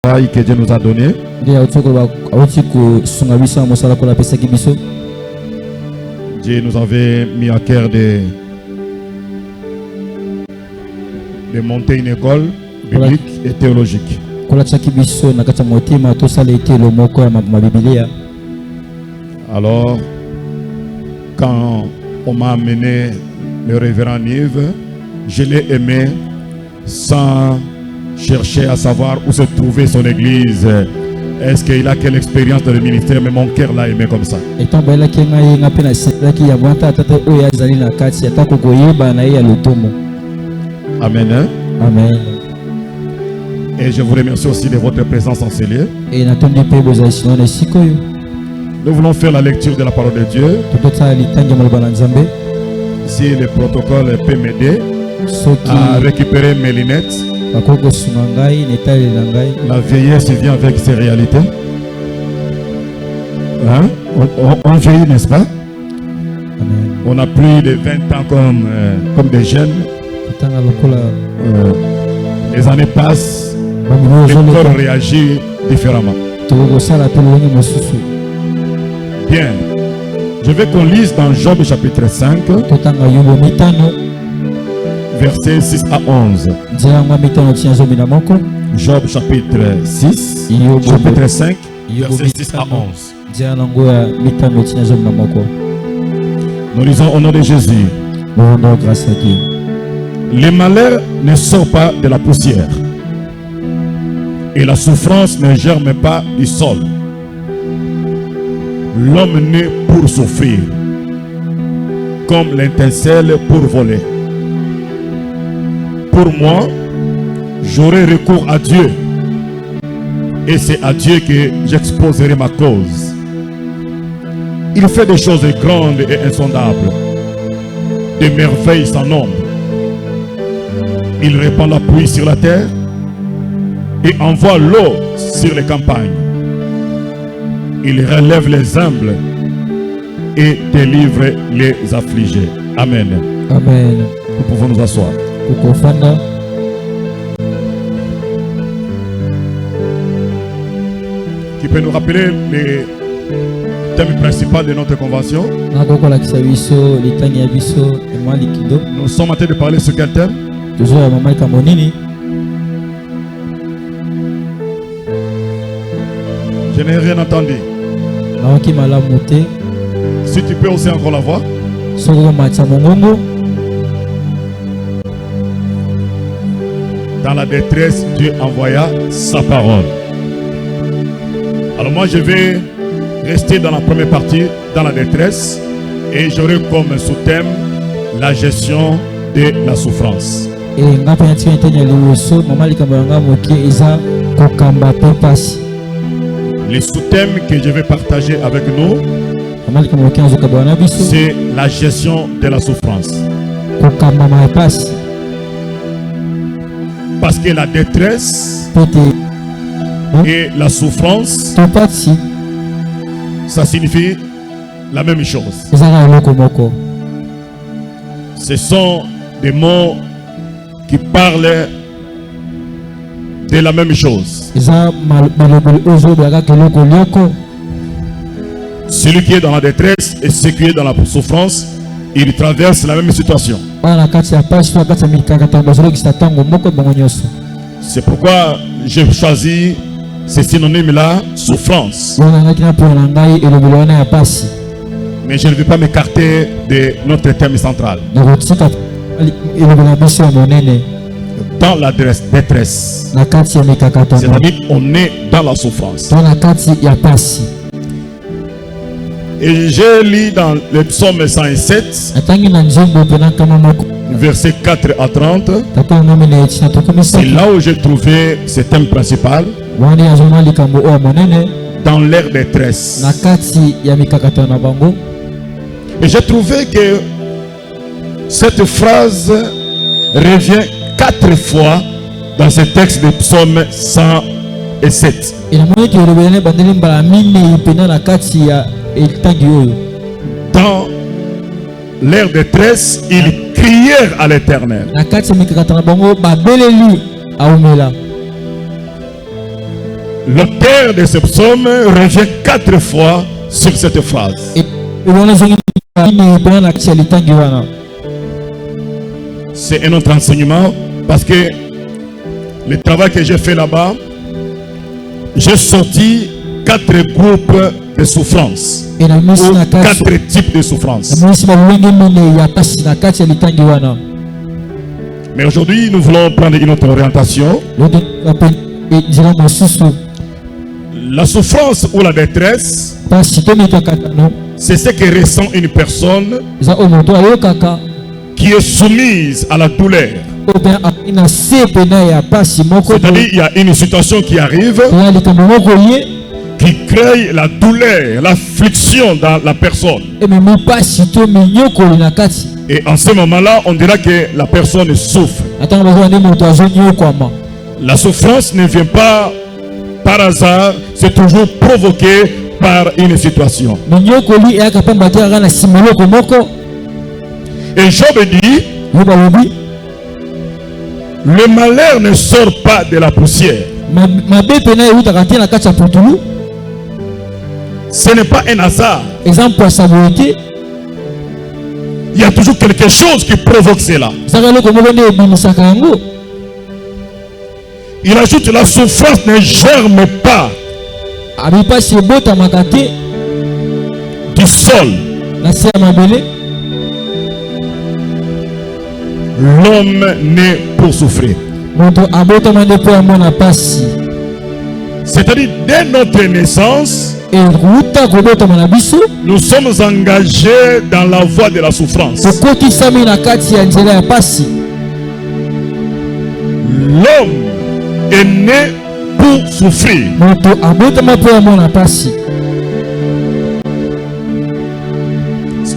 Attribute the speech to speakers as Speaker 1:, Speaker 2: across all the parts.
Speaker 1: que Dieu nous a donné. Dieu nous avait mis à cœur de monter une école biblique et théologique. Alors, quand on m'a amené le révérend Yves, je l'ai aimé sans chercher à savoir où se trouvait son église. Est-ce qu'il a quelle expérience dans le ministère? Mais mon cœur l'a aimé comme ça. Amen. Hein?
Speaker 2: Amen.
Speaker 1: Et je vous remercie aussi de votre présence en ce lieu. Nous voulons faire la lecture de la parole de Dieu. Si le protocole peut m'aider à récupérer mes lunettes. La vieillesse vient avec ses réalités. Hein? On vieillit, n'est-ce pas?
Speaker 2: Amen.
Speaker 1: On a plus de 20 ans comme des jeunes. Les années passent, le corps réagit différemment. Bien. Je vais qu'on lise dans Job chapitre 5, versets 6 à 11. Job chapitre 6, chapitre 5, versets 6 à 11. Nous lisons au nom de Jésus. Les malheurs ne sortent pas de la poussière, et la souffrance ne germe pas du sol. L'homme naît pour souffrir, comme l'étincelle pour voler. Pour moi, j'aurai recours à Dieu, et c'est à Dieu que j'exposerai ma cause. Il fait des choses grandes et insondables, des merveilles sans nombre. Il répand la pluie sur la terre et envoie l'eau sur les campagnes. Il relève les humbles et délivre les affligés. Amen.
Speaker 2: Amen.
Speaker 1: Nous pouvons nous asseoir. Qui peut nous rappeler le thème principal de notre convention? Nous sommes en train de parler sur quel thème? Je n'ai rien entendu. Si tu peux aussi encore la voix. Dans la détresse, Dieu envoya sa parole. Alors moi je vais rester dans la première partie, dans la détresse, et j'aurai comme sous-thème la gestion de la souffrance. Les sous-thèmes que je vais partager avec nous, c'est la gestion de la souffrance. Parce que la détresse et la souffrance, ça signifie la même chose. Ce sont des mots qui parlent de la même chose. Celui qui est dans la détresse et celui qui est dans la souffrance, il traverse la même situation. C'est pourquoi j'ai choisi ce synonyme-là, souffrance. Mais je ne vais pas m'écarter de notre thème central. Dans la détresse, c'est-à-dire on est dans la souffrance. Et j'ai lu dans le psaume 107, versets 4 à 30. C'est là où j'ai trouvé ce thème principal. Dans leur détresse. Et j'ai trouvé que cette phrase revient 4 fois dans ce texte de psaume 107. Dans leur détresse, ils crièrent à l'Éternel. L'auteur de ce psaume revient 4 fois sur cette phrase. C'est un autre enseignement parce que le travail que j'ai fait là-bas, j'ai sorti 4 groupes de souffrance. Ou 4 types de souffrance. Mais aujourd'hui, nous voulons prendre une autre orientation. La souffrance ou la détresse, c'est ce que ressent une personne qui est soumise à la douleur. C'est-à-dire il y a une situation qui arrive qui crée la douleur, l'affliction dans la personne. Et en ce moment-là, on dira que la personne souffre. La souffrance ne vient pas par hasard, c'est toujours provoqué par une situation. Et Job dit, le malheur ne sort pas de la poussière. Ce n'est pas un hasard. Il y a toujours quelque chose qui provoque cela. Il ajoute, la souffrance ne germe pas du sol. L'homme naît pour souffrir. C'est-à-dire, dès notre naissance, nous sommes engagés dans la voie de la souffrance. L'homme est né pour souffrir.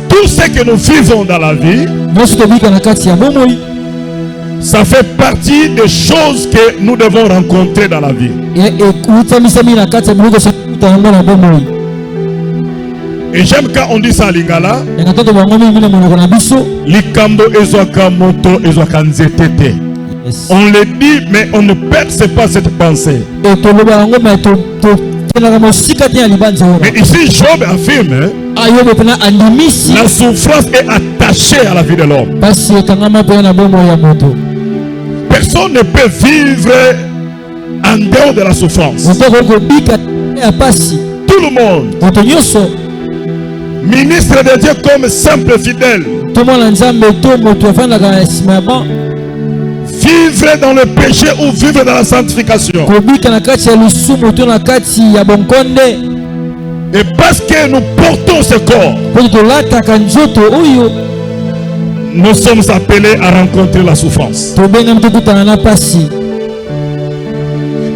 Speaker 1: Tout ce que nous vivons dans la vie, ça fait partie des choses que nous devons rencontrer dans la vie. Et j'aime quand on dit ça à Lingala, Likambo ezwaka moto ezwaka nzetete. On le dit, mais on ne perçoit pas cette pensée. Mais ici, Job affirme, la souffrance est attachée à la vie de l'homme. Personne ne peut vivre en dehors de la souffrance. Tout le monde, ministre de Dieu comme simple fidèle, vivre dans le péché ou vivre dans la sanctification. Et parce que nous portons ce corps, nous sommes appelés à rencontrer la souffrance.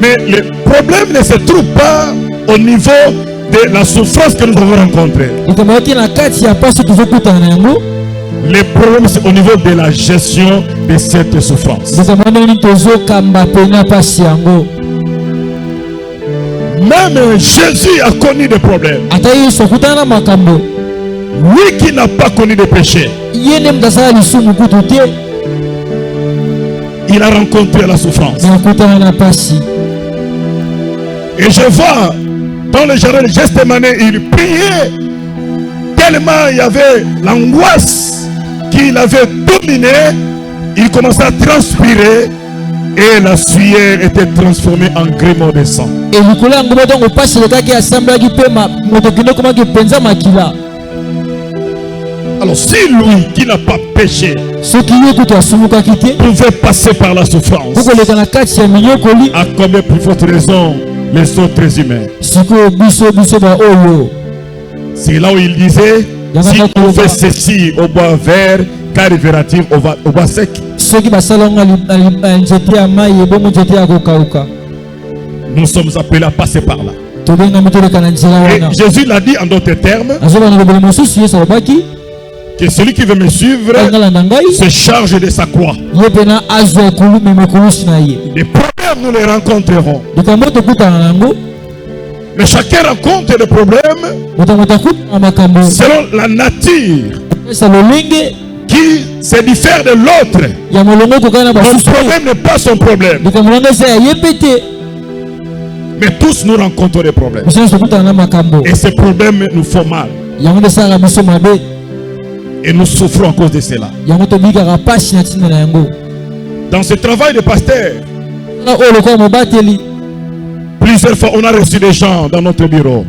Speaker 1: Mais le problème ne se trouve pas au niveau de la souffrance que nous avons rencontrée. Le problème, c'est au niveau de la gestion de cette souffrance. Même Jésus a connu des problèmes. Lui qui n'a pas connu de péché, il a rencontré la souffrance. Et je vois dans le jardin de Gethsémani, il priait tellement il y avait l'angoisse qu'il avait dominé. Il commençait à transpirer et la sueur était transformée en grumeaux de sang. Alors si lui qui n'a pas péché pouvait passer par la souffrance, à combien plus forte raison les autres humains? C'est là où il disait, si on fait ceci au bois vert, qu'arrivera-t-il au bois sec? Nous sommes appelés à passer par là. Et Jésus l'a dit en d'autres termes, que celui qui veut me suivre se charge de sa croix. Les problèmes, nous les rencontrerons. Mais chacun rencontre des problèmes selon la nature qui se diffère de l'autre. Mon problème n'est pas son problème. Mais tous nous rencontrons des problèmes. Et ces problèmes nous font mal. Et nous souffrons à cause de cela. Dans ce travail de pasteur, plusieurs fois on a reçu des gens dans notre bureau.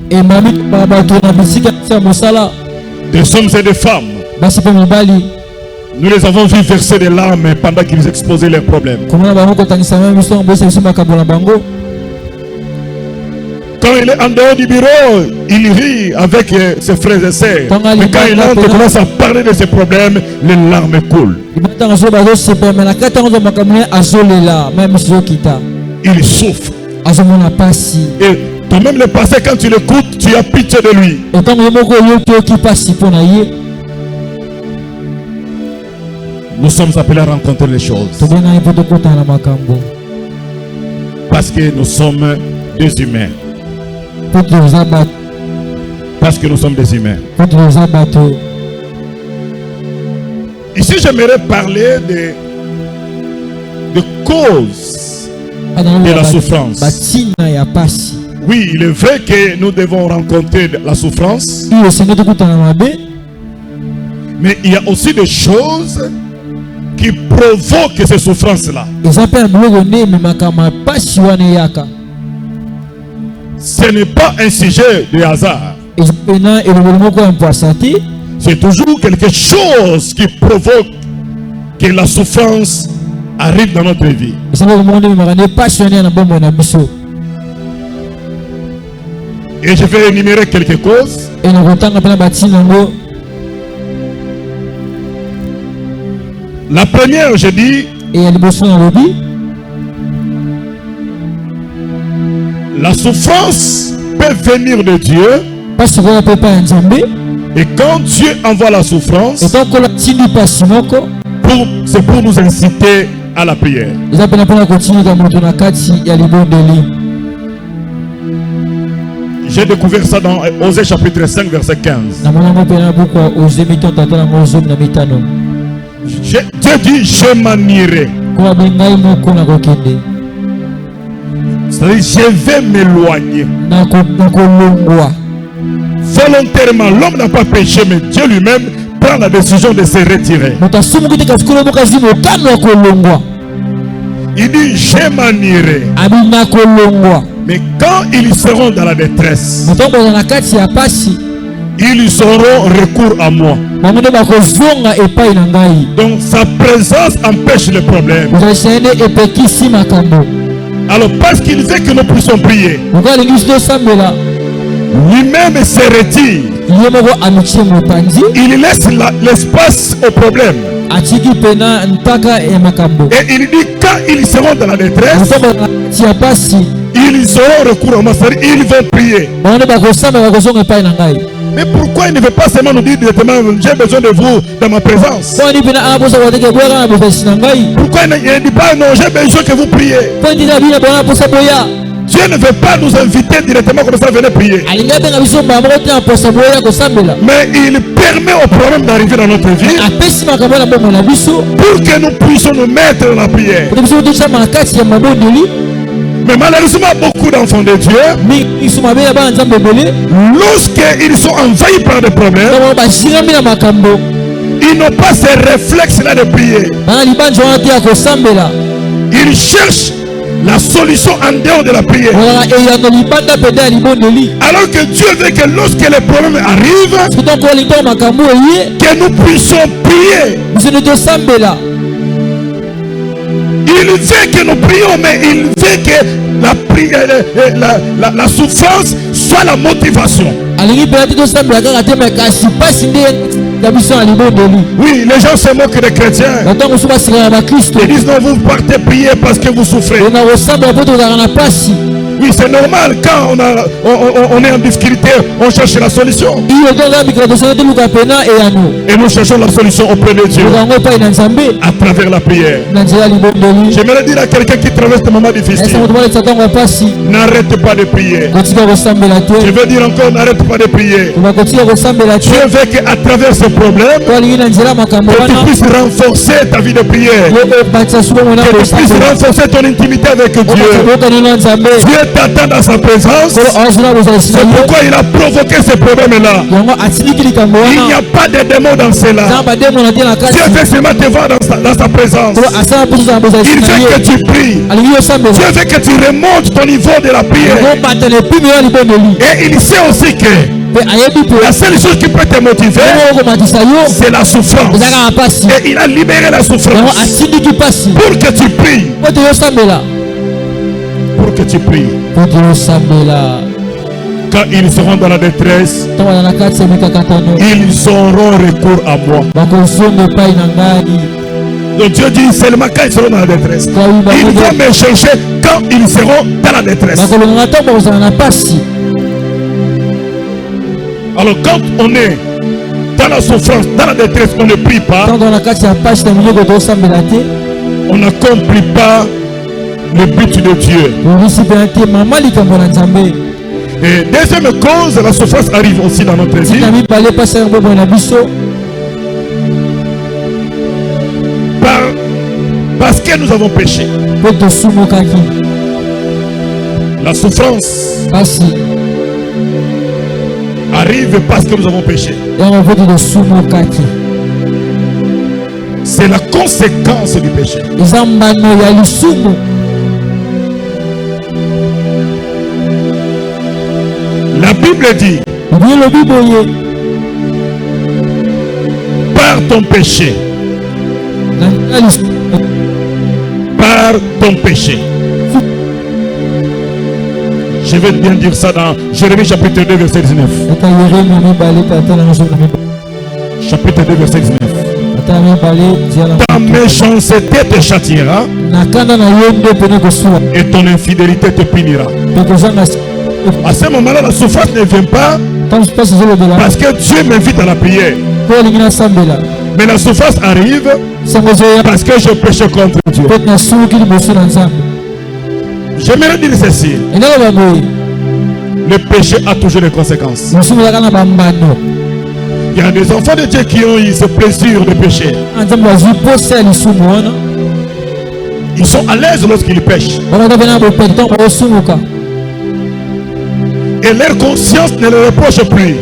Speaker 1: Des hommes et des femmes. Nous les avons vus verser des larmes pendant qu'ils exposaient leurs problèmes. Quand il est en dehors du bureau, il rit avec ses frères et sœurs. Mais quand il entre et commence à parler de ses problèmes, les larmes coulent. Il souffre. Et toi-même le passé, quand tu l'écoutes, tu as pitié de lui. Nous sommes appelés à rencontrer les choses. Parce que nous sommes des humains. Parce que nous sommes des humains. Ici, j'aimerais parler de causes de la souffrance. Oui, il est vrai que nous devons rencontrer la souffrance. Mais il y a aussi des choses qui provoquent ces souffrances-là. Ce n'est pas un sujet de hasard. C'est toujours quelque chose qui provoque que la souffrance arrive dans notre vie. Et je vais énumérer quelques causes. La première, je dis, la souffrance peut venir de Dieu. Et quand Dieu envoie la souffrance, c'est pour nous inciter à la prière. J'ai découvert ça dans Osée chapitre 5 verset 15. Dieu dit, je m'en-irai. C'est-à-dire, je vais m'éloigner. Volontairement, l'homme n'a pas péché, mais Dieu lui-même prend la décision de se retirer. Il dit, je m'en-irai. Mais quand ils seront dans la détresse, ils auront recours à moi. Donc sa présence empêche le problème. Alors parce qu'il veut que nous puissions prier, lui-même se retire. Il laisse l'espace au problème. Et il dit, quand ils seront dans la détresse, ils auront recours à moi. Ils vont prier. Mais pourquoi il ne veut pas seulement nous dire directement, j'ai besoin de vous dans ma présence? Pourquoi il ne dit pas, non, j'ai besoin que vous priez? Dieu ne veut pas nous inviter directement comme ça, venez prier. Mais il permet au problème d'arriver dans notre vie pour que nous puissions nous mettre dans la prière. Mais malheureusement, beaucoup d'enfants de Dieu, lorsqu'ils sont envahis par des problèmes, ils n'ont pas ces réflexes-là de prier. Ils cherchent la solution en dehors de la prière. Alors que Dieu veut que lorsque les problèmes arrivent, que nous puissions prier. Il veut que nous prions, mais il veut que la souffrance soit la motivation. Oui, les gens se moquent des chrétiens. Ils disent non, vous partez prier parce que vous souffrez. Oui, c'est normal, quand on est en difficulté, on cherche la solution. Et nous cherchons la solution auprès de Dieu à travers la prière. J'aimerais dire à quelqu'un qui traverse des moments difficiles, n'arrête pas de prier. Je veux dire encore, n'arrête pas de prier. Dieu veut qu'à travers ce problème, que tu puisses renforcer ta vie de prière, que tu puisses renforcer ton intimité avec Dieu. Dieu t'attend dans sa présence. C'est pourquoi il a provoqué ces problèmes-là. Il n'y a pas de démons dans cela. Dieu veut seulement te voir dans sa présence. Il veut que tu pries. Dieu veut que tu remontes ton niveau de la prière. Et il sait aussi que la seule chose qui peut te motiver, c'est la souffrance. Et il a libéré la souffrance pour que tu pries. Pour que tu pries. Quand ils seront dans la détresse, ils auront recours à moi. Donc Dieu dit seulement quand ils seront dans la détresse. Ils vont me chercher quand ils seront dans la détresse. Alors quand on est dans la souffrance, dans la détresse, on ne prie pas. On n'accomplit pas le but de Dieu. Et deuxième cause, la souffrance arrive aussi dans notre vie. Parce que nous avons péché. La souffrance arrive parce que nous avons péché. C'est la conséquence du péché. La Bible dit, par ton péché, par ton péché. Je vais bien dire ça dans Jérémie chapitre 2 verset 19. Chapitre 2 verset 19. Ta méchanceté te châtiera et ton infidélité te punira. À ce moment-là, la souffrance ne vient pas parce que Dieu m'invite à la prière. Mais la souffrance arrive parce que je péché contre Dieu. J'aimerais dire ceci. Le péché a toujours des conséquences. Il y a des enfants de Dieu qui ont eu ce plaisir de pécher. Ils sont à l'aise lorsqu'ils pêchent. Et leur conscience ne le reproche plus.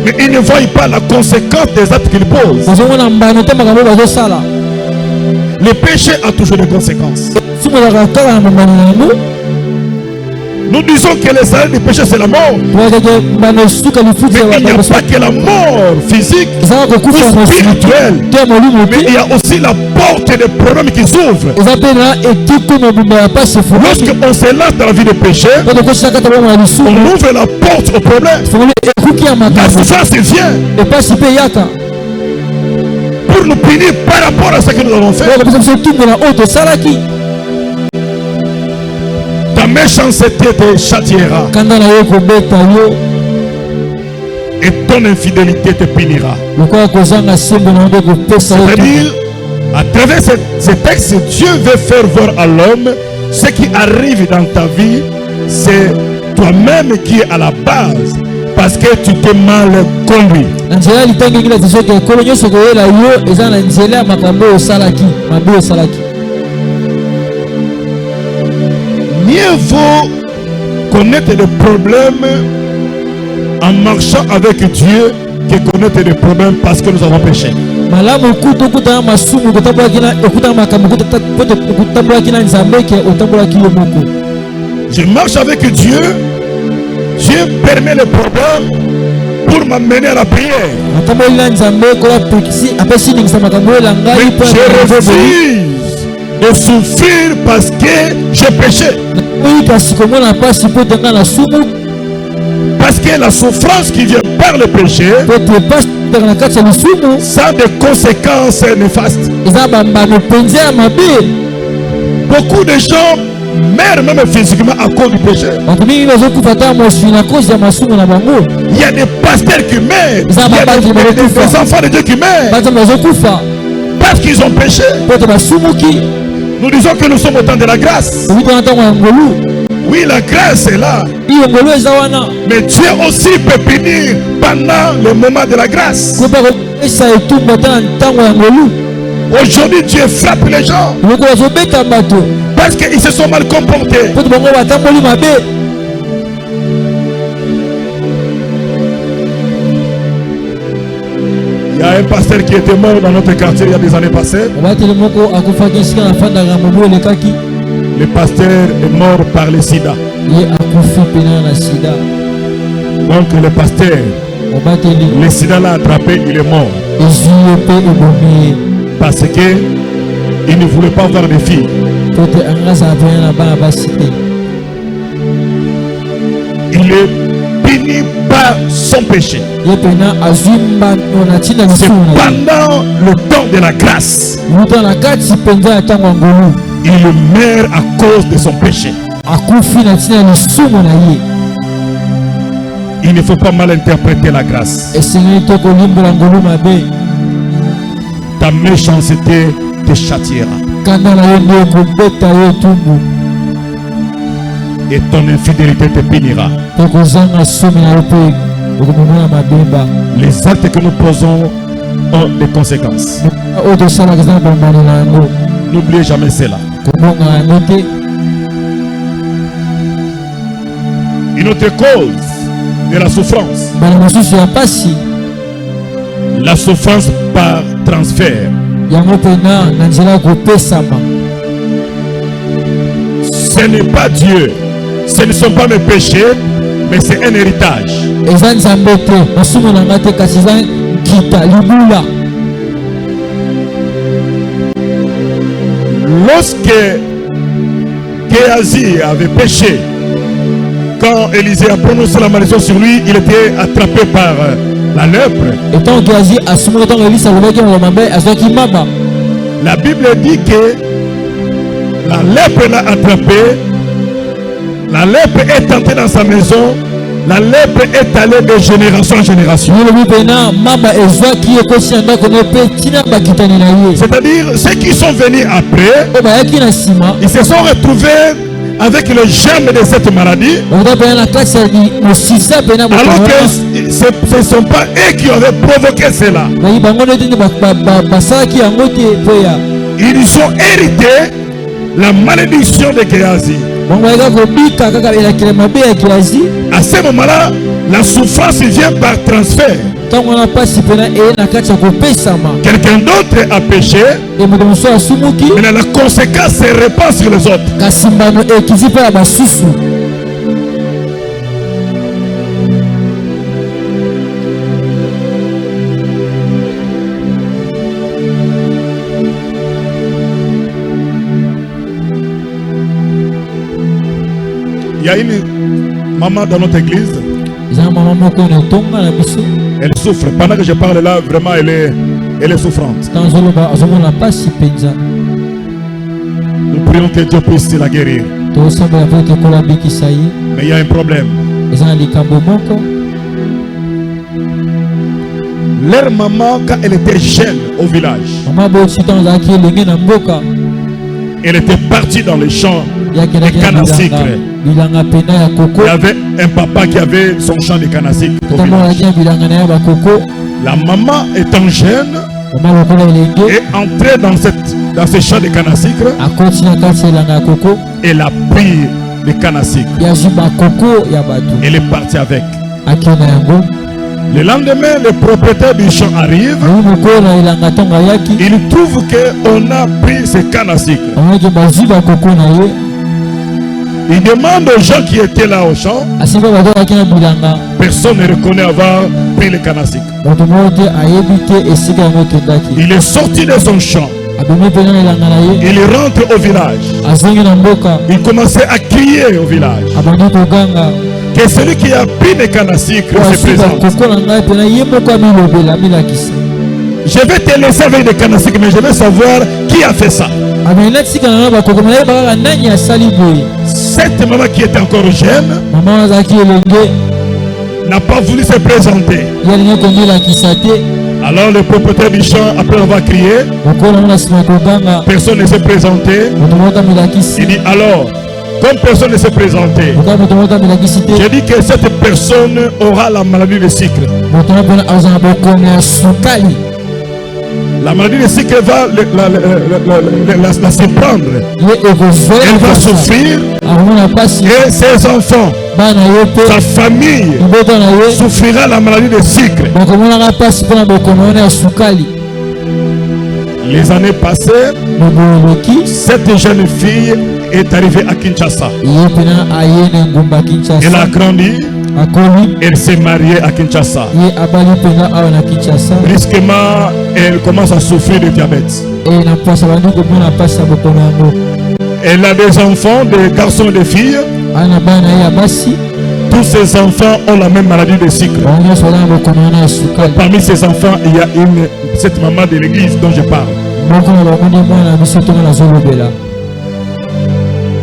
Speaker 1: Mais ils ne voient pas la conséquence des actes qu'ils posent. Le péché a toujours des conséquences. Nous disons que le salaire du péché c'est la mort. Mais il n'y a pas que la mort physique ou spirituelle. Mais il y a aussi la porte des problèmes qui s'ouvrent. Lorsqu'on se lance dans la vie de péché, on ouvre la porte au problème. La souffrance vient pour nous punir par rapport à ce que nous avons fait. Ta méchanceté te châtiera et ton infidélité te punira. C'est-à-dire, à travers ce texte, Dieu veut faire voir à l'homme ce qui arrive dans ta vie, c'est toi-même qui est à la base. Parce que tu t'es mal conduit. Mieux vaut connaître les problèmes en marchant avec Dieu que connaître les problèmes parce que nous avons péché. Je marche avec Dieu. Dieu permet le problème pour m'amener à la prière. Mais je refuse de souffrir parce que j'ai péché. Parce que la souffrance qui vient par le péché, ça a des conséquences néfastes. Beaucoup de gens meurent même physiquement à cause du péché. Il y a des pasteurs qui meurent. Il y a des enfants de Dieu qui meurent parce qu'ils ont péché. Nous disons que nous sommes au temps de la grâce. Oui, la grâce est là. Mais Dieu aussi peut punir pendant le moment de la grâce. Aujourd'hui, Dieu frappe les gens parce qu'ils se sont mal comportés. Il y a un pasteur qui était mort dans notre quartier il y a des années passées. Le pasteur est mort par le sida. Donc le pasteur, le sida l'a attrapé, il est mort. Parce que il ne voulait pas avoir de filles. Il est puni par son péché. C'est pendant le temps de la grâce. Il meurt à cause de son péché. Il ne faut pas mal interpréter la grâce. Ta méchanceté te châtiera. Et ton infidélité te punira. Les actes que nous posons ont des conséquences. N'oubliez jamais cela. Une autre cause de la souffrance. La souffrance par transfert. Ce n'est pas Dieu. Ce ne sont pas mes péchés, mais c'est un héritage. Lorsque Géasi avait péché, quand Élisée a prononcé la malédiction sur lui, il était attrapé par la lèpre. La Bible dit que la lèpre l'a attrapé. La lèpre est entrée dans sa maison. La lèpre est allée de génération en génération. C'est-à-dire, ceux qui sont venus après, ils se sont retrouvés avec le germe de cette maladie. Alors que ce ne sont pas eux qui avaient provoqué cela. Ils ont hérité la malédiction de Géasi. À ce moment-là, la souffrance vient par transfert. Quelqu'un d'autre a péché, mais la conséquence se répand sur les autres. Il y a une maman dans notre église. Elle souffre. Pendant que je parle là, vraiment, elle est souffrante. Nous prions que Dieu puisse la guérir. Mais il y a un problème. Leur maman, quand elle était jeune au village, elle était partie dans les champs de canne à sucre. Il y avait un papa qui avait son champ de canne à sucre au village. La maman étant jeune est entrée dans ce champ de canne à sucre. Elle a pris le canne à sucre. Elle est partie avec. Le lendemain, le propriétaire du champ arrive. Il trouve qu'on a pris ce canne à sucre. Il demande aux gens qui étaient là au champ. Personne ne reconnaît avoir pris le canne à sucre. Il est sorti de son champ. Il rentre au village. Il commençait à crier au village. Que celui qui a pris le canne à sucre se présente. Je vais te laisser avec le canne à sucre, mais je vais savoir qui a fait ça. Cette maman qui était encore jeune n'a pas voulu se présenter. Alors le propriétaire du champ, après avoir crié, personne ne s'est présenté. Il dit alors, comme personne ne s'est présenté, j'ai dit que cette personne aura la maladie de sucre. La maladie de cycle va la surprendre. Elle va souffrir. Et ses enfants, sa famille souffrira la maladie de cycle. Les années passées, cette jeune fille est arrivée à Kinshasa. Elle a grandi. Elle s'est mariée à Kinshasa. Brusquement, elle commence à souffrir de diabète. Elle a des enfants, des garçons et des filles. Tous ces enfants ont la même maladie de cycle. Parmi ces enfants, il y a cette maman de l'église dont je parle.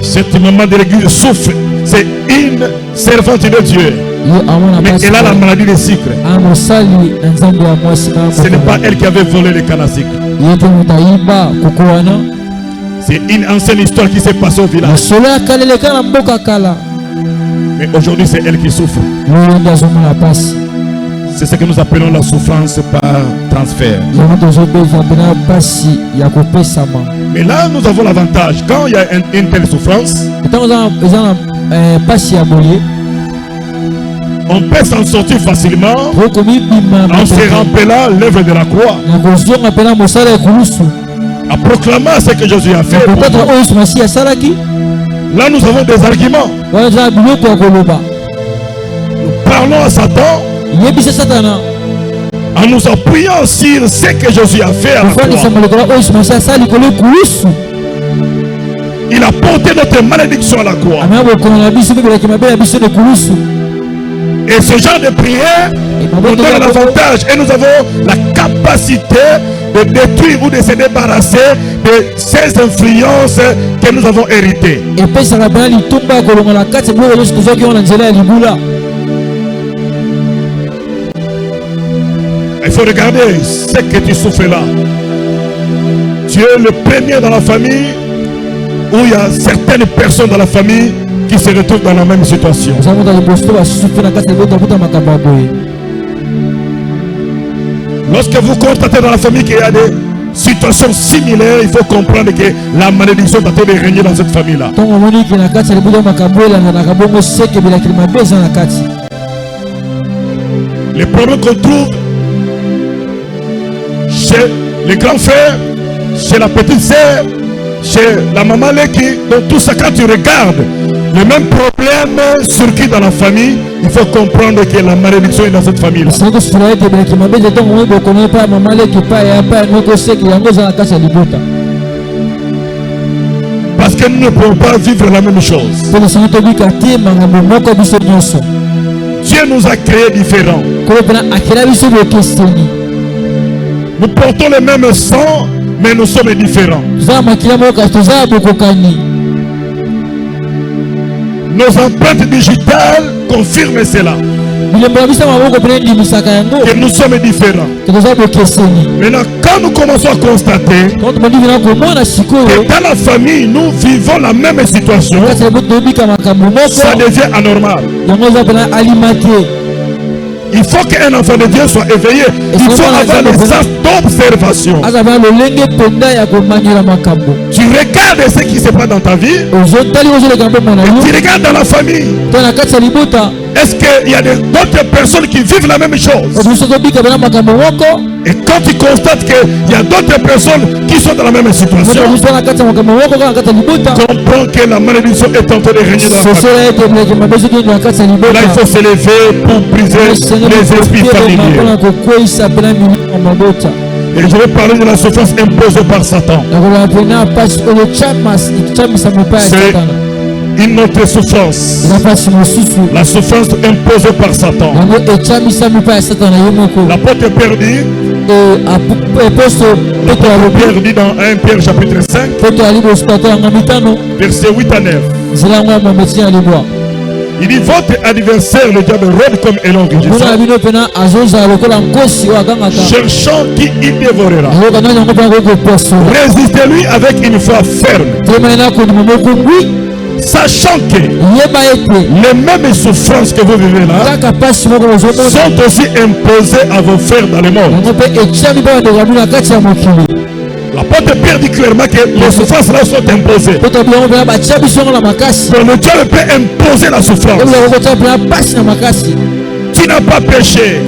Speaker 1: Cette maman de l'église souffre. C'est une servante de Dieu. Mais elle a la maladie de cycle. Ce n'est pas elle qui avait volé le canne à cycle. C'est une ancienne histoire qui s'est passée au village. Mais aujourd'hui, c'est elle qui souffre. C'est ce que nous appelons la souffrance par transfert. Mais là, nous avons l'avantage. Quand il y a une telle souffrance, on peut s'en sortir facilement en se rappelant l'œuvre de la croix, en proclamant ce que Jésus a fait. Là, nous avons des arguments. Nous parlons à Satan en nous appuyant sur ce que Jésus a fait à la croix. Il a porté notre malédiction à la croix. Et ce genre de prière nous donne l'avantage et nous avons la capacité de détruire ou de se débarrasser de ces influences que nous avons héritées. Il faut regarder ce que tu souffres là. Tu es le premier dans la famille où il y a certaines personnes dans la famille qui se retrouvent dans la même situation. Lorsque vous constatez dans la famille qu'il y a des situations similaires, il faut comprendre que la malédiction est en train de régner dans cette famille-là. Les problèmes qu'on trouve chez les grands frères, chez la petite sœur, chez la maman Leki, dans tout ça, quand tu regardes le même problème circule dans la famille, il faut comprendre que la malédiction est dans cette famille-là. Parce que nous ne pouvons pas vivre la même chose. Dieu nous a créés différents. Nous portons le même sang, mais nous sommes différents. Nos empreintes digitales confirment cela. Que nous sommes différents. Maintenant, quand nous commençons à constater que dans la famille, nous vivons la même situation, ça devient anormal. Il faut qu'un enfant de Dieu soit éveillé. Il faut avoir des sens d'observation. Tu regardes ce qui se passe dans ta vie. Et tu regardes dans la famille. Est-ce qu'il y a d'autres personnes qui vivent la même chose? Et quand tu constates qu'il y a d'autres personnes qui sont dans la même situation, comprends que la malédiction est en train de régner dans la famille. Là, il faut se lever pour briser les esprits familiers. Et je vais parler de la souffrance imposée par Satan. C'est une autre souffrance. La souffrance imposée par Satan. L'apôtre Pierre dit dans 1 Pierre chapitre 5, versets 8 à 9. Il dit: votre adversaire, le diable, rôde comme élan rugissant, cherchant qui il dévorera. Résistez-lui avec une foi ferme, Sachant que les mêmes souffrances que vous vivez là sont aussi imposées à vos frères dans le monde. L'apôtre Pierre dit clairement que les souffrances là sont imposées. Pour le Dieu peut imposer la souffrance. Tu n'as pas péché.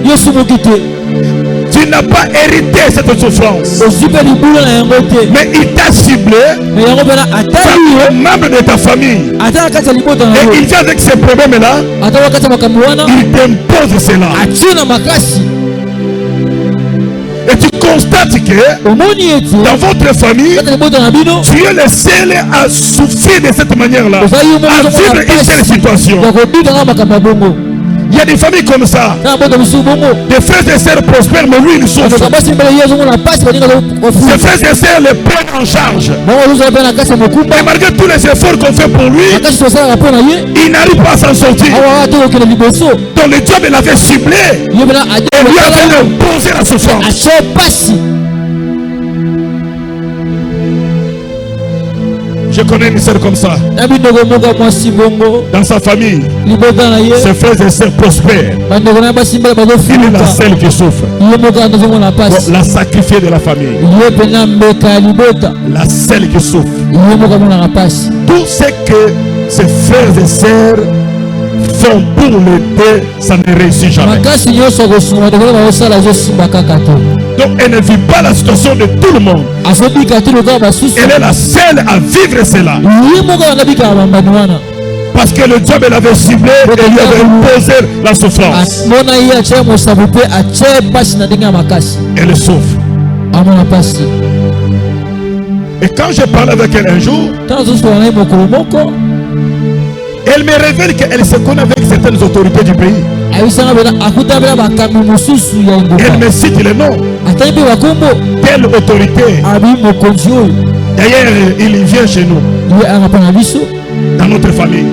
Speaker 1: Tu n'as pas hérité cette souffrance. Mais il t'a ciblé comme membre de ta famille. Et il vient avec ces problèmes-là. Il t'impose cela. Et tu constates que dans votre famille, tu es le seul à souffrir de cette manière-là, à vivre une telle situation. Il y a des familles comme ça. Des frères et sœurs prospèrent, mais lui il souffre. Ses frères et sœurs les prennent en charge. Et malgré tous les efforts qu'on fait pour lui, il n'arrive pas à s'en sortir. Donc le diable l'avait ciblé et lui avait imposé la souffrance. Je connais une sœur comme ça. Dans sa famille, ses frères et sœurs prospèrent. Il est la seule qui souffre. La sacrifiée de la famille. La seule qui souffre. Tout ce que ses frères et sœurs font pour l'aider, ça ne réussit jamais. Donc elle ne vit pas la situation de tout le monde. Elle est la seule à vivre cela. Parce que le diable l'avait ciblé et lui avait imposé la souffrance. Elle souffre. Et quand je parlais avec elle un jour, elle me révèle qu'elle se connaît avec certaines autorités du pays. Elle me cite le nom. Telle autorité. D'ailleurs, il vient chez nous. Dans notre famille.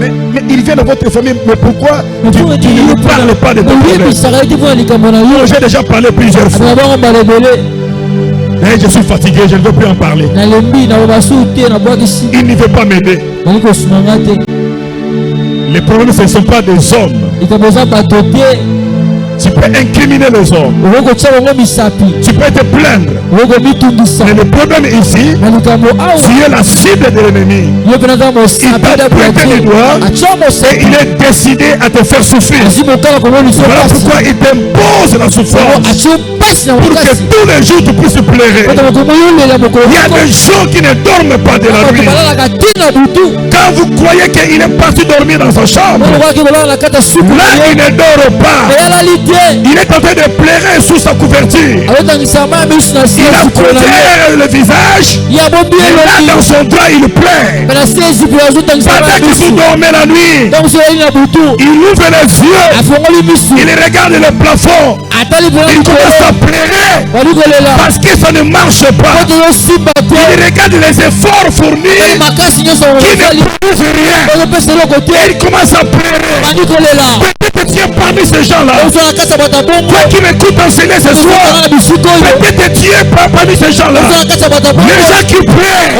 Speaker 1: Mais il vient dans votre famille. Mais pourquoi tu ne parles pas de ton problème? J'ai déjà parlé plusieurs fois. Et je suis fatigué, je ne veux plus en parler. Il ne veut pas m'aider. Les problèmes, ce ne sont pas des hommes. Tu peux incriminer les hommes. Tu peux te plaindre. Mais le problème ici, tu es la cible de l'ennemi. Il t'a pointé les doigts et il est décidé à te faire souffrir. Voilà pourquoi il t'impose la souffrance. Pour que tous les jours tu puisses pleurer. Il y a des gens qui ne dorment pas de la nuit. Quand vous croyez qu'il est parti dormir dans sa chambre, là il ne dort pas. Il est en train de pleurer sous sa couverture. Il a couvert le visage. Et là dans son drap il pleure. Pendant que vous dormez la nuit, il ouvre les yeux. Il regarde le plafond. Il commence à pleurer parce que ça ne marche pas. Il regarde les efforts fournis qui ne produisent rien. Il commence à pleurer. Peut-être tu es parmi ces gens-là. Toi qui m'écoutes enseigner ce soir, peut-être tu es parmi ces gens-là. Les gens qui pleurent à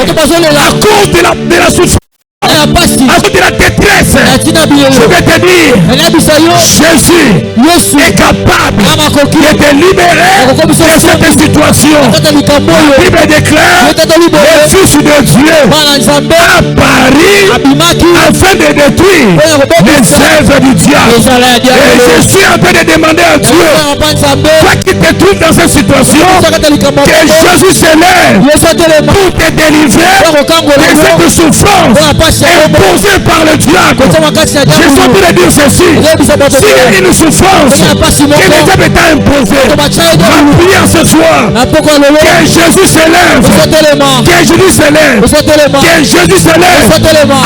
Speaker 1: cause de la souffrance. À cause de la détresse, je vais te dire, Jésus est capable de te libérer de cette situation. La Bible déclare, le Fils de Dieu a paru afin de détruire les œuvres du diable. Et je suis en train de demander à Dieu, toi qui te trouves dans cette situation, que Jésus se lève pour te délivrer de cette souffrance imposée par le diable. Je suis en train de dire ceci. S'il y a une souffrance que le diable t'a imposée, va prier ce soir. Que Jésus se lève. Que Jésus se lève. Que Jésus se lève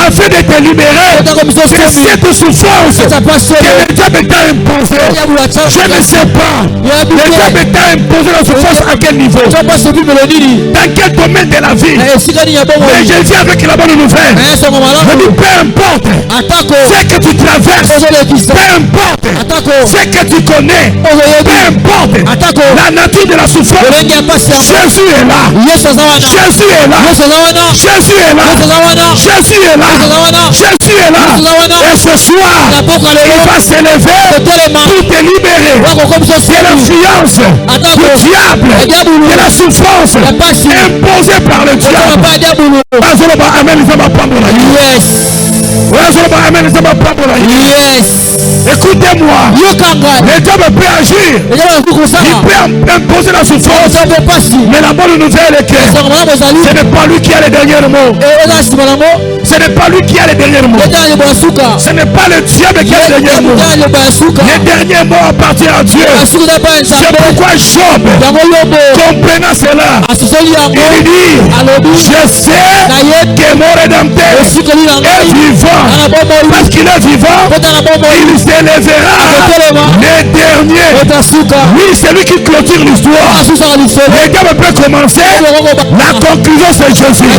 Speaker 1: afin de te libérer de cette souffrance que le diable t'a imposée. Je ne sais pas. Le diable t'a imposé la souffrance à quel niveau? Dans quel domaine de la vie? Mais je viens avec la bonne nouvelle. Je dis peu importe ce que tu traverses, peu importe ce que tu connais, peu importe la nature de la souffrance, Jésus est là. Jésus est là. Jésus est là. Jésus est là. Jésus est là. Et ce soir, il va s'élever pour te libérer de l'influence du diable, de la souffrance imposée par le diable. Écoutez-moi, le diable peut agir, il peut imposer la souffrance, mais la bonne nouvelle est que ce n'est pas lui qui a les derniers mots. Ce n'est pas lui qui a les derniers mots. Ce n'est pas le diable qui a les derniers mots. Les derniers mots appartiennent à Dieu. C'est pourquoi Job, comprenant cela, il dit, je sais que mon Rédempteur est vivant. Parce qu'il est vivant, il s'élèvera. Les derniers. Oui, c'est lui qui clôture l'histoire. Les gars peut commencer. La conclusion c'est Jésus. La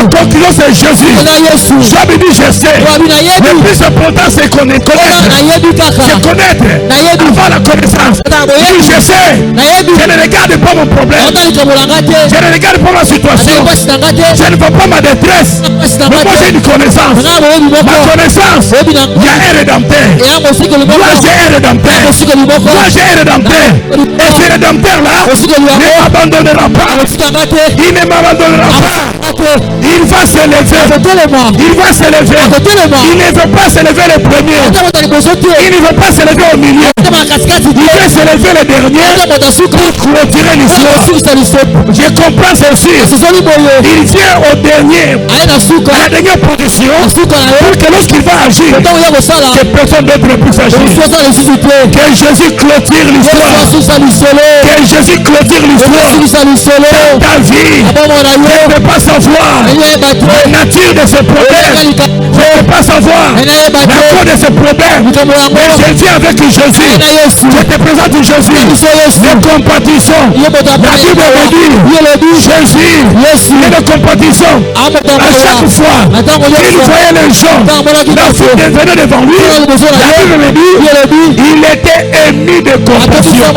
Speaker 1: conclusion c'est Jésus. Job dit je sais. Le plus important c'est connaître. C'est connaître avant la connaissance. Oui, je sais. Je ne regarde pas mon problème. Je ne regarde pas ma situation. Je ne vois pas ma détresse. Mais moi j'ai une connaissance. Ma connaissance, il y a un rédempteur. Moi j'ai un rédempteur. Moi j'ai un rédempteur. Et ce rédempteur là ne m'abandonnera pas. Il ne m'abandonnera pas. Il va s'élever. Il va s'élever. Il ne veut pas s'élever le premier. Il ne veut pas s'élever au milieu. Il veut s'élever le dernier pour clôturer l'histoire. Je comprends ceci. Il vient au dernier, à la dernière position, pour que lorsqu'il va agir, que personne d'autre ne puisse agir. Que Jésus clôture l'histoire. Que Jésus clôture l'histoire. Ta vie, je ne peux pas savoir la nature de ce problème. Je ne peux pas savoir la cause de ce problème. Mais je viens avec Jésus. Je te présente Jésus. De compatissant. La Bible me dit, Jésus est de compatissant. À chaque fois qu'il voyait les gens, la foule venait devant lui. La Bible me dit, il était ému de compassion.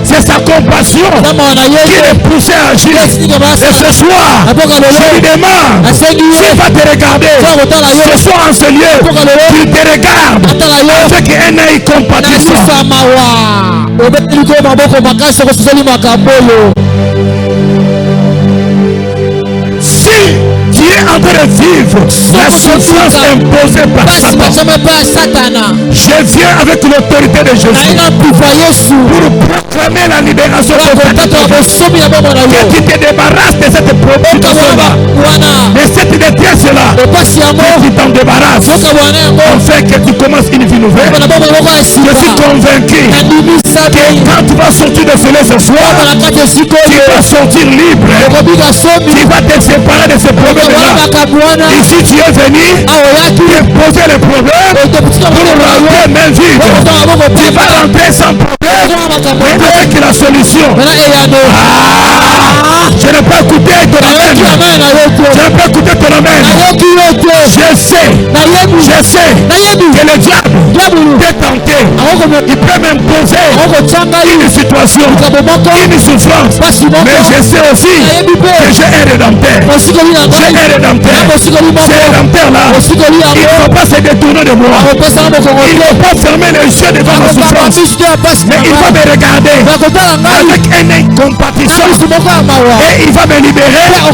Speaker 1: C'est sa compassion qui le poussait à agir. Et ce soir, je lui demande, s'il va te regarder, ce soir en ce lieu, qu'il te regarde avec un œil compatissant. Si tu es en train de vivre la souffrance imposée par Satan, je viens avec l'autorité de Jésus pour proclamer la libération de que tu te débarrasses de cette situation-là, de cette détresse-là, que tu t'en débarrasses, afin que tu commences une vie nouvelle. Je suis convaincu que quand tu vas sortir de ce lieu ce soir, tu vas sortir libre, tu vas te séparer de ce problème-là. Ici tu es venu te poser le problème pour rentrer main vide. Tu vas rentrer sans problème, mais avec la solution. Je n'ai pas écouté ton amen. Je n'ai pas écouté ton amen. Je sais que le diable peut tenter. Il peut m'imposer une situation, une souffrance. Mais je sais aussi que j'ai un rédempteur. J'ai un rédempteur. Ce rédempteur-là, il ne faut pas se détourner de moi. Il ne faut pas fermer les yeux devant ma souffrance. Mais il va me regarder avec un œil compatissant. Et il va me libérer de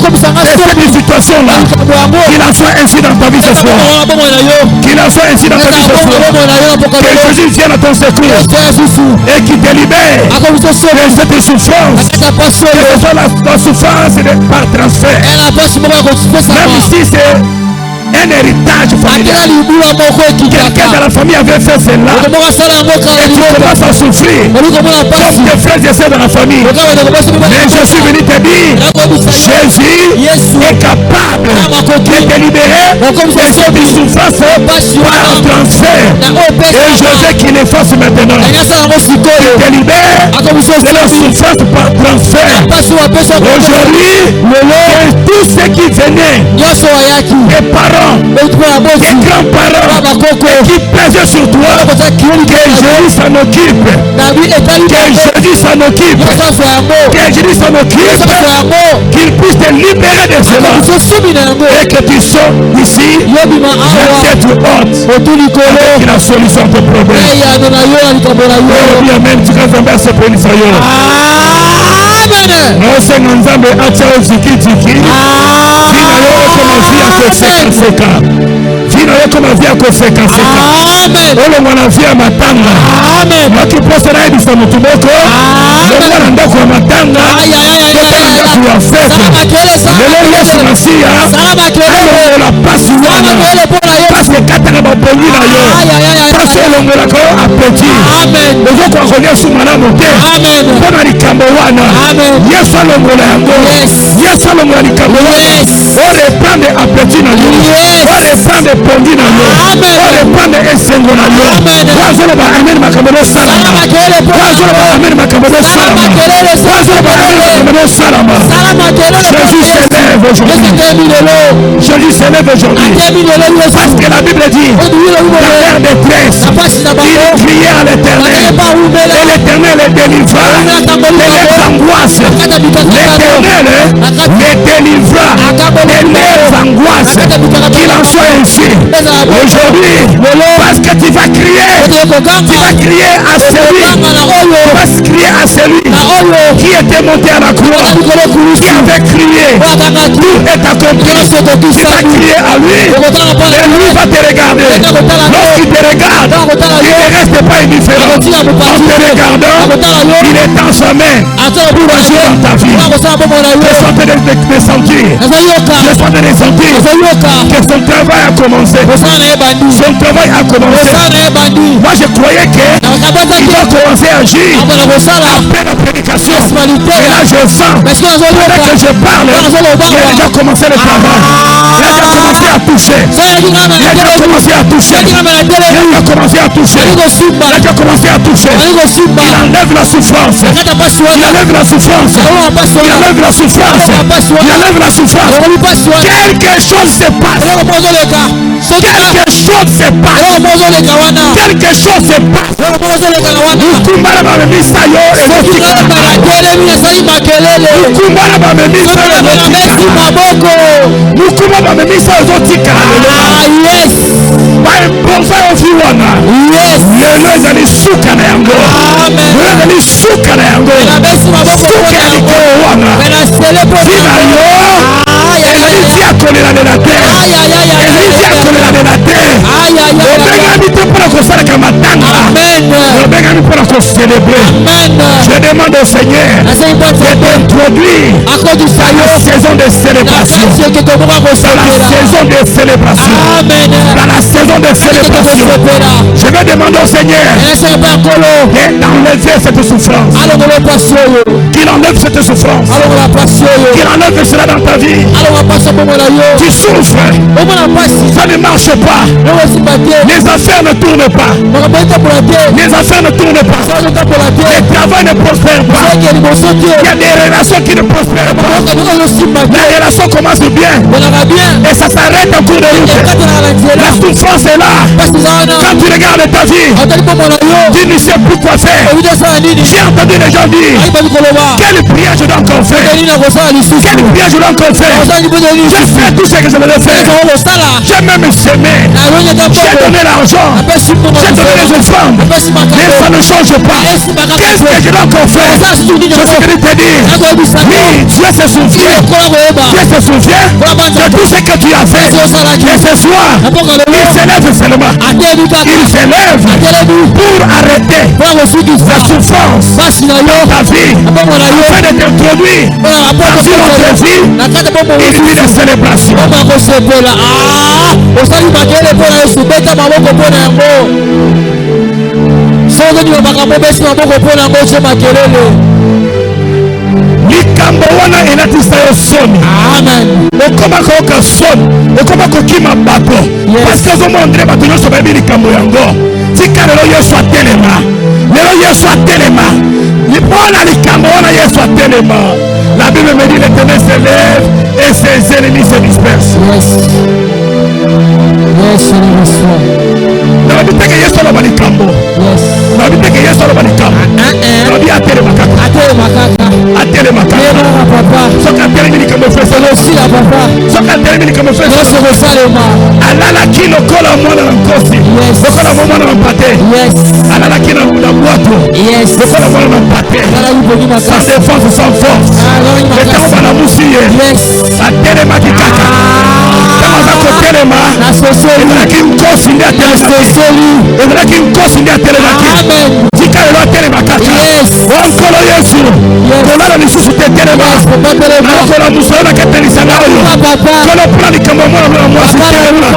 Speaker 1: cette situation-là. Qu'il en soit ainsi dans ta vie ce soir. Qu'il en soit ainsi dans ta vie ce soir. Que Jésus vienne à ton secours et qu'il te libère de cette souffrance. Que ce soit la souffrance par transfert. Même si c'est un héritage familial. Quelqu'un dans la famille avait fait cela. Et tu commences à souffrir. Comme tes frères et sœurs dans la famille. Mais je suis venu te dire, Jésus est capable de te libérer de tes souffrances par un transfert. Et je sais qu'il est fort maintenant. Il te libère de la souffrance par transfert. Aujourd'hui, tous ceux qui venaient, tes parents, tes grands-parents, qui pèsent sur toi, que Jésus s'en occupe. Que Jésus s'en occupe. Que Jésus s'en occupe. Qu'il puisse te libérer de cela. Et que tu sors d'ici, la tête haute, avec la solution de problème. Oh bien, même tu vas faire ce pays. Non, c'est un ensemble à Tiki Tiki. Vino yako mavia koseka seka. Ole mwana via matanga. Maki posa na ebisa mutumoko. Mwana ndako wa matanga. Ndako wa fete. Lelo Yesu Masia. Alo la pasi wana. Pasi katanga mabongi na yo. Pasi elongola ko apeti. Ozo kwa konya sumana mote. Pona likambo wana. Yesu alongola yango. Yesu alongola likambo wana. Ole prendre apeti na yo. Ole prendre pondi na yo. Ole prendre esengo na yo. Wazolo ba amen makambo salama. Wazolo ba amen makambo salama. Wazolo ba amen makambo salama. Jésus s'élève aujourd'hui. Jésus s'élève aujourd'hui. Parce que la Bible dit, la terre détresse, il criait à l'Éternel. Et l'Éternel les délivra de leurs angoisses. L'Éternel les délivra de leurs angoisses. Qu'il en soit ainsi. Aujourd'hui, parce que tu vas crier à celui, tu vas crier à celui qui était monté à la croix, qui avait crié, tout est accompli. Tu vas crier à lui, et lui va te regarder. Lorsqu'il te regarde, il ne reste pas indifférent. En te regardant, il est dans sa main pour agir dans ta vie. Je suis en train de sentir, que son travail a commencé. Son travail a commencé. Moi je croyais qu'il va commencer à agir après la prédication. Et là je sens, pendant que je parle, il a déjà commencé le travail. Il a déjà commencé à toucher. Il a déjà commencé à toucher. Il a déjà commencé à toucher. Il a déjà commencé à toucher. Il enlève la souffrance. Il enlève la souffrance. Il enlève la souffrance. Il enlève la souffrance. Quelque chose se passe. Quelque chose se passe. Quelque chose se passe. Ukumbala bamemisa yo ezotika. Ukumbala bamemisa yo ezotika. Ukumbala bamemisa yo ezotika. Yes. Baimponza yo fiwana. Yes. Lelo ezali suka na yango. Lelo ezali suka na yango. Suka ya likolo wana. Vina yo. Ezali tia kolela de la terre. Ezali tia kolela de la terre. Obengami te mpona kosalaka matanga. Obengami mpona kocélébrer. Je demande au Seigneur de t'introduire dans la saison de célébration. Dans la saison de célébration. Dans la saison de célébration. Je vais demander au Seigneur d'enlever cette souffrance. Qu'il enlève cette souffrance. Qu'il enlève cela dans ta vie. Tu souffres. Ça ne marche pas. Les affaires ne tournent pas. Les affaires ne tournent pas. Le travail ne prospère pas. Il y a des relations qui ne prospèrent pas. La relation commence bien et ça s'arrête en cours de route. La souffrance est là. Quand tu regardes ta vie, tu ne sais plus quoi faire. J'ai entendu les gens dire, quelle prière je dois encore faire. Quelle prière je dois encore faire. J'ai fait tout ce que je devais faire. J'ai même semé. J'ai donné l'argent. J'ai donné les offrandes. Mais ça ne change pas. Qu'est-ce que je dois encore faire? Je suis venu te dire, oui, Dieu se souvient. Dieu se souvient de tout ce que tu as fait. Et ce soir, il s'élève seulement. Il s'élève pour arrêter la souffrance dans ta vie, afin de t'introduire dans une autre vie, une vie de célébration. Likambo wana elatisa yo soni. Amen. Okoma koyoka soni, okoma kokima bato. Parce que ozomondre bato nyonso bayebi likambo yango. Tika lelo Yesu atelema. Lelo Yesu atelema. Mpona likambo wana Yesu atelema. La Bible me dit l'Éternel s'élève et ses ennemis se dispersent.
Speaker 2: Yes,
Speaker 1: Nabi teke Yesu aloba likambo. Nabi teke Yesu aloba likambo. Nabi atelema kaka. Atelema kaka. Soka atelemi likambo fese aussi la papa. Soka atelemi likambo fese. Alala kilo kola mwana na nkosi. Lokola mwana na mpate. Alala kilo na bwato. Lokola mwana na mpate. Sans défense, sans force. Leta mwana musiye. Atelema kikaka. Kama zako telema. Ezalaki nkosi ndi atelemaki. Tika lelo atelema kaka. Onkolo Yesu. Kolala lisusu te telema. Nakola musolo na ketelisa na oyo. Kola pula likambo mwana na mwasi telema.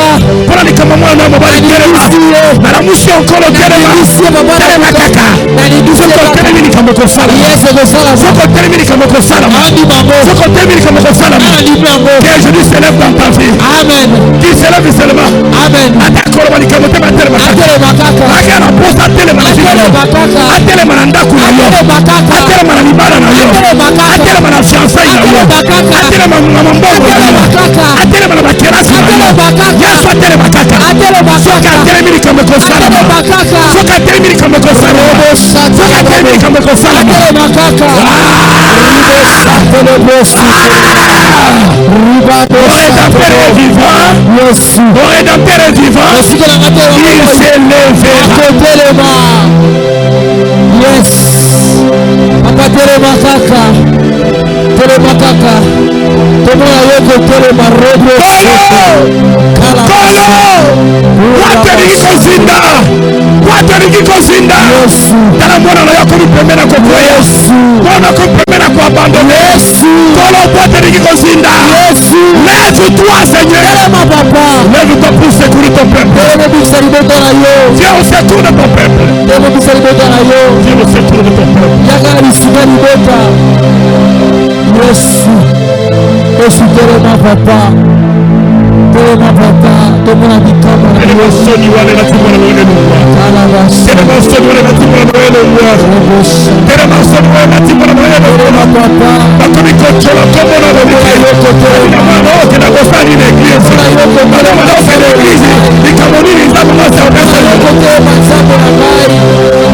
Speaker 1: Pula likambo mwana na mobali telema. Nala musi onkolo telema. Telema kaka. Soko telemi likambo kosala. Soko telemi likambo kosala. Soko telemi likambo kosala. Que Jésus s'élève dans ta vie. Amen. Qu'il s'élève seulement. Amen. Atakolo likambo telema telema kaka. Akana posa telema na jikolo. Atelema na ndaku na yo. Atelema na libala na yo. Atelema na fiançailles na yo. Atelema na mambongo na yo. Atelema na bakerasi na yo. Yesu atelema kaka. Soka atelemi likambo kosala. Soka atelemi likambo kosala. Soka atelemi likambo kosala. Au rédempteur est vivant. Au rédempteur est vivant. Il s'est levé.
Speaker 2: Yes. Papa telema kaka. Telema kaka. Tomola yoko telema robo.
Speaker 1: Kolo. Watu nikikozinda. Watu nikikozinda. Tala mwana na yako nipemena kwa kwa Yesu. Mwana kupemena kwa abandonné. Kolo watu nikikozinda. Lève-toi Seigneur. Lève-toi pour secourir ton peuple. Viens au secours de ton peuple. Viens au secours de ton peuple.
Speaker 2: Yesu telema papa. Telema papa. Tomona bikama.
Speaker 1: Telema soni wale na tumona wale lungwa. Telema soni wale na tumona wale lungwa. Telema soni wale na tumona wale lungwa. Papa. Bakoni kochola komo na wale. Na mwana wote na kosani l'église. Na mwana wote l'église. Nikamoni nizamu na saudesa yoko.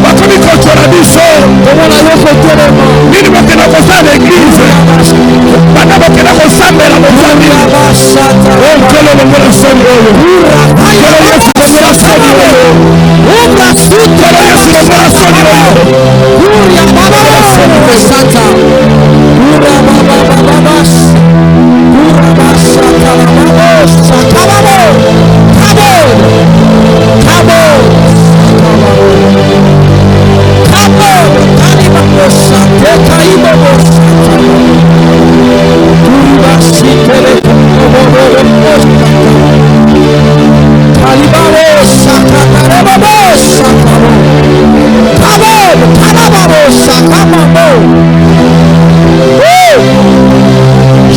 Speaker 1: Bakoni kochola biso. Tomona yoko telema. Nini wote na kosani l'église. Bana wote na kosani la mozani. Onkolo mwana soni oyo. Kolo Yesu mwana soni oyo. Kolo Yesu mwana soni oyo.
Speaker 2: Uria baba santa. Ura baba baba. Ura basata baba. Sakababo. Kabo. Kabo. Kabo. Kalibo sate kaibo sate. Ura sikele kabo. Kalibabo sakata babo sakabo. Kabo. Kalababo sakabo.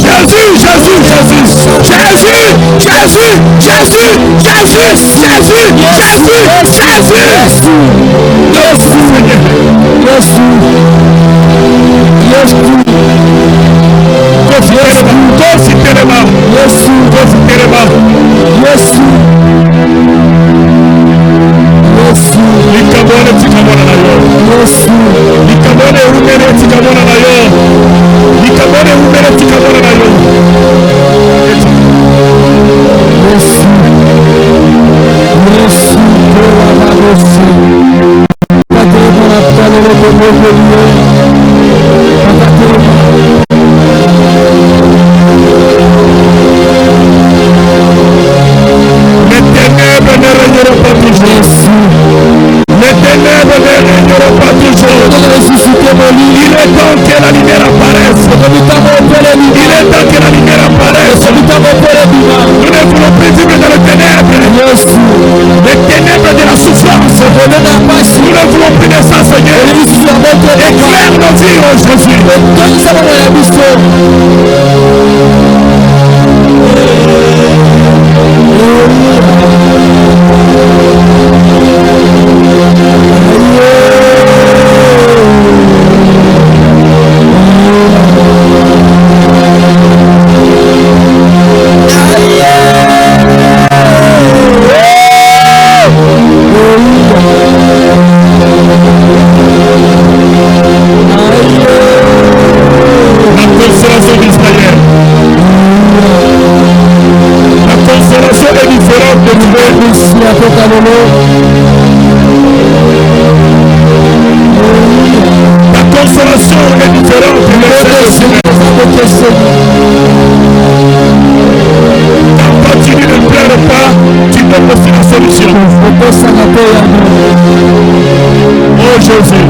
Speaker 1: Jésus, Jésus, Jésus, Jésus, Jésus, Jésus, Jésus, Jésus, Jésus, Jésus. L'éternel ténèbres ne régneront pas toujours. Les ténèbres ne régneront pas toujours. Il est temps que la lumière apparaisse. Il est temps que la lumière apparaisse. Nous ne voulons plus vivre dans les ténèbres. Les ténèbres de la souffrance. Nous ne voulons plus de ça, Seigneur. Éclaire nos vies, oh Jésus. La consolation est différente. Quand tu ne pleures pas, tu donnes aussi la solution. Oh Jésus.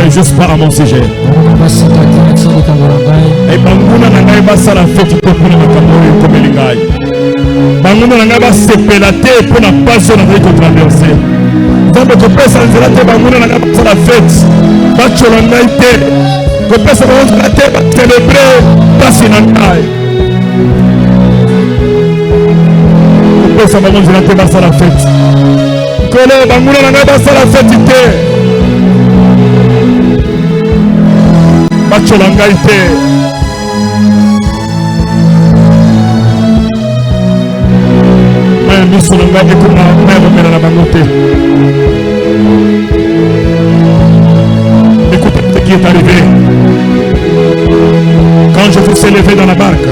Speaker 1: parle juste pas à mon sujet. Et banguna na ngai basala fête pour na makambo comme lingai. Banguna na ngai basepela te pour na passion na ngai ko traverser. Nzambe kopesa nzela te banguna na ngai basala fête. Bachola ngai te. Kopesa bango na te ba célébrer pasi na ngai. Kopesa bango nzela te basala fête. Kole banguna na ngai basala fête te. Bachola ngai te. Miso na ngai ekoma na bomela na bango te. Écoutez ce qui est arrivé. Quand je vous ai levé dans la barque,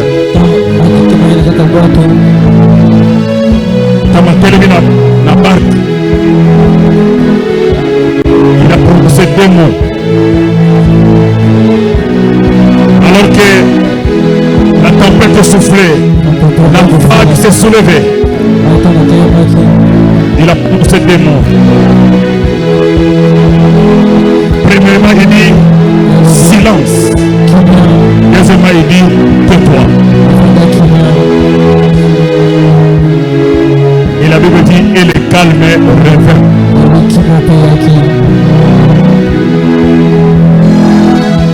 Speaker 1: dans ma terminale, la barque, il a prononcé 2 mots. Alors que la tempête soufflait, la vague s'est soulevée. Il a prononcé 2 mots. Premièrement, il dit silence. Deuxièmement, il dit tais-toi. Et la Bible dit et le calme revint.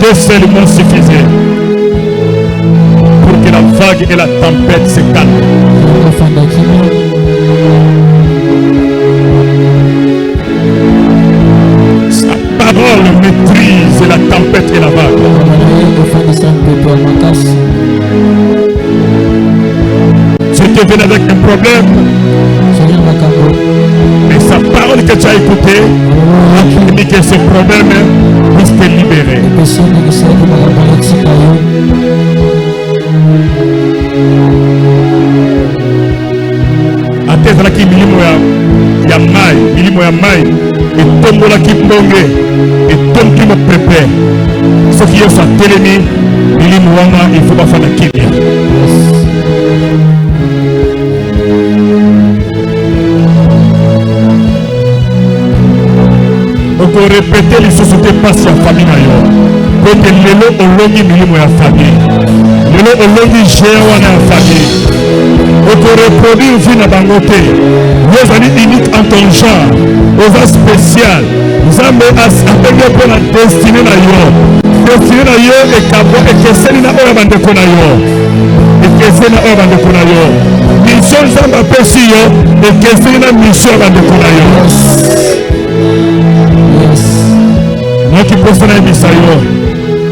Speaker 1: Deux seuls mots suffisaient pour que la vague et la tempête se calment. Sa parole maîtrise la tempête et la vague. Tu te viens avec un problème, mais sa parole que tu as écoutée a permis que ce problème puisse te libérer. Atezalaki milimo ya mai, milimo ya mai etombolaki mbonge etomki mopepe. Soki yo satelemi milimo wana il faut bafana kimia. Oko répéter lisusu te pasi ya famille na yo. Kote lelo olongi milimo ya famille. Lelo olongi géant wana ya famille. Oko reproduire vie na bango te. Yo zali unique en ton genre. Oza spécial. Nzambe apenge mpo na destiné na yo. Destiné na yo ekeseni na oyo bandeko na yo. Ekeseni na oyo bandeko na yo. Mission Nzambe apesi yo ekeseni na mission ya bandeko na yo. Noki posa na ebisa yo.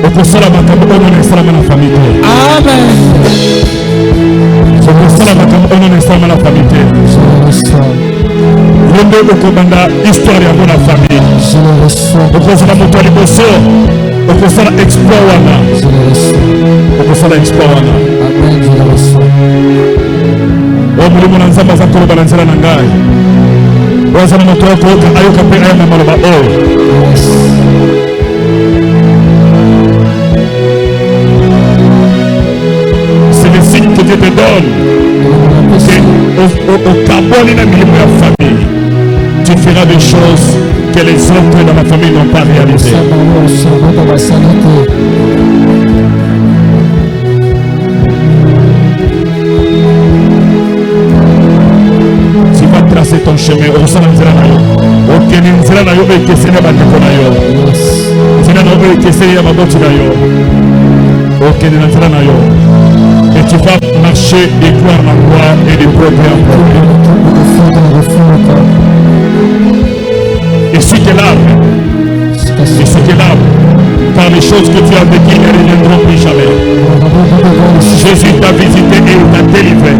Speaker 1: Okosala makambo oyo na esalama na famille te.
Speaker 2: Amen.
Speaker 1: Okosala makambo oyo na esalama na famille te. Yo nde okobanda histoire yango na famille. Okozala moto ya liboso. Okosala exploit wana. Okosala exploit wana. Oyo molimo na Nzambe aza koloba na nzela na ngai. Oyo aza na moto oyo ayoka mpe ayamba maloba oyo. C'est le signe que Dieu te donne. Au carbone dans milieu de la famille, tu feras des choses que les autres dans la famille n'ont pas réalisées. Tu vas tracer ton chemin. Tu et tu vas marcher de gloire en gloire et de progrès en progrès. Et si tu es là, car les choses que tu as vécues ne reviendront plus jamais. Jésus t'a visité et il t'a délivré.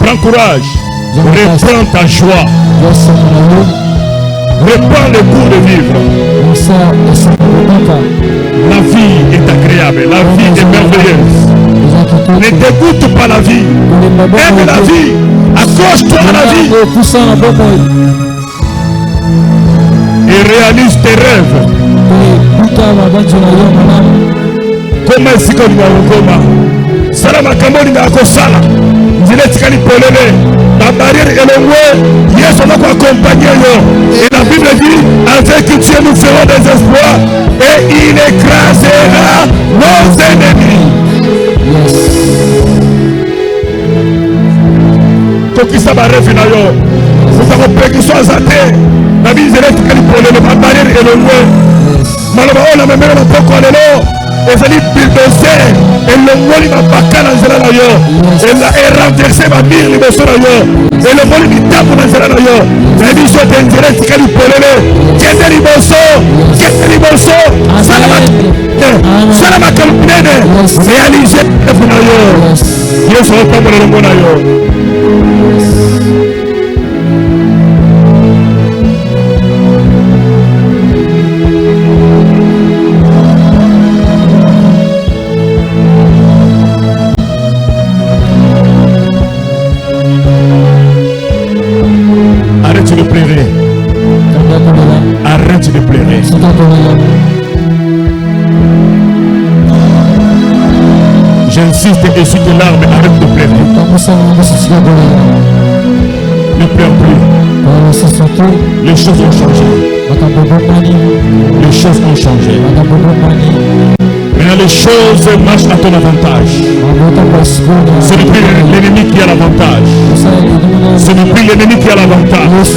Speaker 1: Prends courage, reprends ta joie. Reprends le goût de vivre. La vie est agréable, la vie est merveilleuse. Ne dégoûte pas la vie. Aime la vie. Accroche-toi à la vie. Et réalise tes rêves. Comment est-ce que nous allons? Sala makambo linga kosala. nzela etikali polele bambariere elongwe Yesu anako accompagner yo et la Bible dit avec Dieu nous ferons des espoirs et il écrasera nos ennemis. Kokisa barefi na yo utakopekiswa azate na bizela etikali polele bambariere elongwe maloba oyo na memele mapoko lelo ezali bulldozer elongoli mapaka na nzela na yo erenverse bamire liboso na yo elongoli mitambo na nzela na yo nayebi biso ete nzela etikali polele kende liboso sala makambo minene réalise efu na yo Yesu aopambola elongo na yo. Arrête de pleurer. Arrête de pleurer. J'insiste et suis tes larmes, arrête de pleurer. Ne pleure plus. Les choses ont changé. Les choses ont changé. Maintenant les choses marchent à ton avantage. Ce n'est plus l'ennemi qui a l'avantage. Ce n'est plus l'ennemi qui a l'avantage.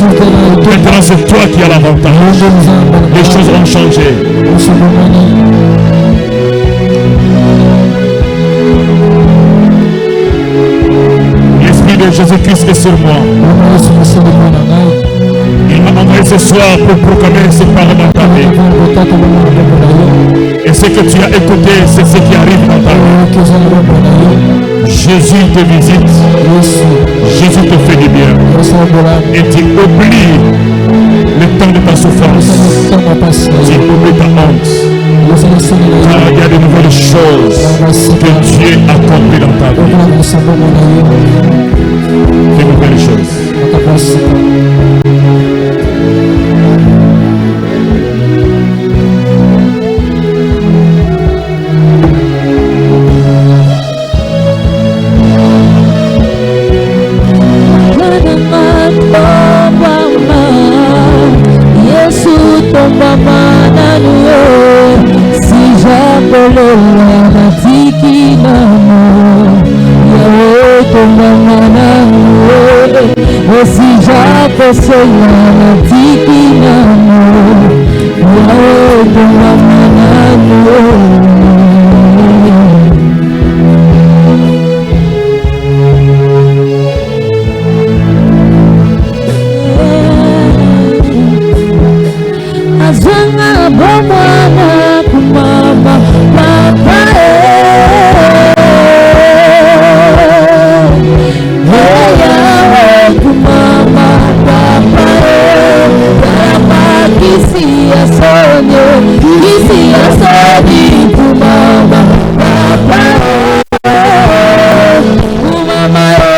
Speaker 1: Maintenant c'est toi qui as l'avantage. Les choses ont changé. L'Esprit de Jésus-Christ est sur moi. Il m'a envoyé ce soir pour proclamer ses paroles dans ta vie. Et ce que tu as écouté, c'est ce qui arrive dans ta vie. Jésus te visite. Jésus te fait du bien. Et tu oublies le temps de ta souffrance. Tu oublies ta honte. Car il y a de nouvelles choses que Dieu accomplit dans ta vie. De nouvelles choses.
Speaker 2: Senhor,